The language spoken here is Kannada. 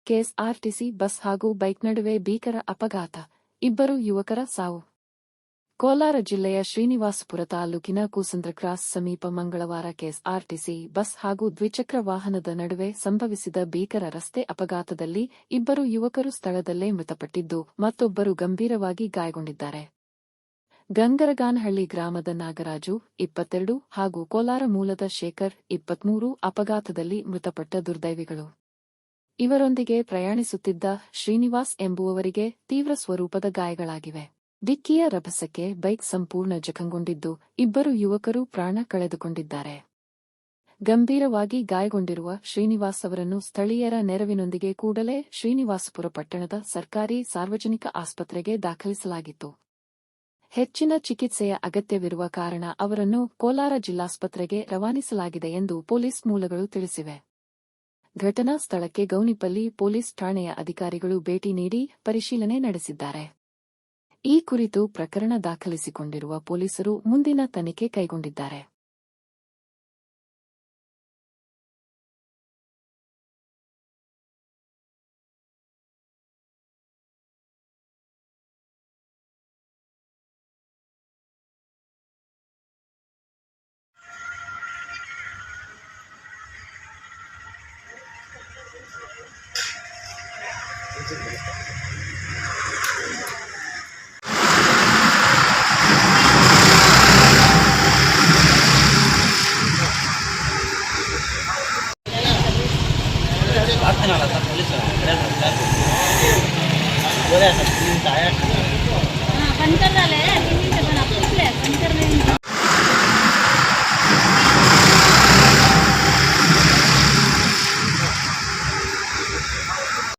ಕೆಎಸ್ಆರ್ಟಿಸಿ ಬಸ್ ಹಾಗೂ ಬೈಕ್ ನಡುವೆ ಭೀಕರ ಅಪಘಾತ, ಇಬ್ಬರು ಯುವಕರ ಸಾವು. ಕೋಲಾರ ಜಿಲ್ಲೆಯ ಶ್ರೀನಿವಾಸಪುರ ತಾಲೂಕಿನ ಕೂಸಂದ್ರ ಕ್ರಾಸ್ ಸಮೀಪ ಮಂಗಳವಾರ ಕೆಎಸ್ಆರ್ಟಿಸಿ ಬಸ್ ಹಾಗೂ ದ್ವಿಚಕ್ರ ವಾಹನದ ನಡುವೆ ಸಂಭವಿಸಿದ ಭೀಕರ ರಸ್ತೆ ಅಪಘಾತದಲ್ಲಿ ಇಬ್ಬರು ಯುವಕರು ಸ್ಥಳದಲ್ಲೇ ಮೃತಪಟ್ಟಿದ್ದು, ಮತ್ತೊಬ್ಬರು ಗಂಭೀರವಾಗಿ ಗಾಯಗೊಂಡಿದ್ದಾರೆ. ಗಂಗರಗಾನಹಳ್ಳಿ ಗ್ರಾಮದ ನಾಗರಾಜು, 22 ಹಾಗೂ ಕೋಲಾರ ಮೂಲದ ಶೇಖರ್, 23 ಅಪಘಾತದಲ್ಲಿ ಮೃತಪಟ್ಟ ದುರ್ದೈವಿಗಳು. ಇವರೊಂದಿಗೆ ಪ್ರಯಾಣಿಸುತ್ತಿದ್ದ ಶ್ರೀನಿವಾಸ್ ಎಂಬುವವರಿಗೆ ತೀವ್ರ ಸ್ವರೂಪದ ಗಾಯಗಳಾಗಿವೆ. ಡಿಕ್ಕಿಯ ರಭಸಕ್ಕೆ ಬೈಕ್ ಸಂಪೂರ್ಣ ಜಖಂಗೊಂಡಿದ್ದು, ಇಬ್ಬರು ಯುವಕರು ಪ್ರಾಣ ಕಳೆದುಕೊಂಡಿದ್ದಾರೆ. ಗಂಭೀರವಾಗಿ ಗಾಯಗೊಂಡಿರುವ ಶ್ರೀನಿವಾಸ್ ಅವರನ್ನು ಸ್ಥಳೀಯರ ನೆರವಿನೊಂದಿಗೆ ಕೂಡಲೇ ಶ್ರೀನಿವಾಸಪುರ ಪಟ್ಟಣದ ಸರ್ಕಾರಿ ಸಾರ್ವಜನಿಕ ಆಸ್ಪತ್ರೆಗೆ ದಾಖಲಿಸಲಾಗಿತ್ತು. ಹೆಚ್ಚಿನ ಚಿಕಿತ್ಸೆಯ ಅಗತ್ಯವಿರುವ ಕಾರಣ ಅವರನ್ನು ಕೋಲಾರ ಜಿಲ್ಲಾಸ್ಪತ್ರೆಗೆ ರವಾನಿಸಲಾಗಿದೆ ಎಂದು ಪೊಲೀಸ್ ಮೂಲಗಳು ತಿಳಿಸಿವೆ. ಘಟನಾ ಸ್ಥಳಕ್ಕೆ ಗೌನಿಪಲ್ಲಿ ಪೊಲೀಸ್ ಠಾಣೆಯ ಅಧಿಕಾರಿಗಳು ಭೇಟಿ ನೀಡಿ ಪರಿಶೀಲನೆ ನಡೆಸಿದ್ದಾರೆ. ಈ ಕುರಿತು ಪ್ರಕರಣ ದಾಖಲಿಸಿಕೊಂಡಿರುವ ಪೊಲೀಸರು ಮುಂದಿನ ತನಿಖೆ ಕೈಗೊಂಡಿದ್ದಾರೆ. बंद कर डाले, बंद कर